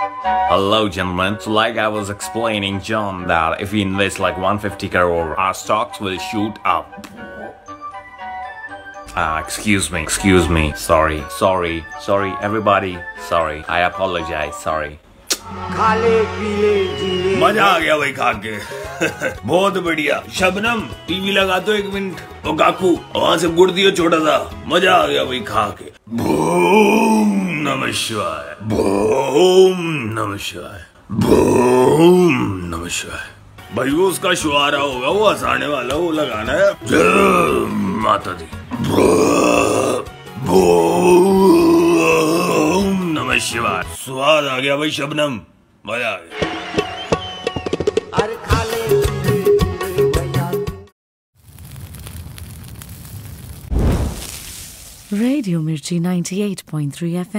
Hello gentlemen, so like I was explaining John that if we invest like 150 crore, our stocks will shoot up. Excuse me, sorry, everybody, sorry, I apologize, sorry. मजा आ गया भाई खा के बहुत बढ़िया। Shabnam TV लगा दो 1 minute. ओ काकू वहां से गुड़ दियो छोटा सा। मजा आ गया भाई खा के। बूम नमः शिवाय, बूम नमः शिवाय, बूम नमः शिवाय। भाई वो उसका शुआरा होगा, वो हंसाने वाला, वो लगाना है। जय माता दी। बूम नमः शिवाय। स्वाद आ गया भाई शबनम, मजा आ गया। Radio Mirchi 98.3 FM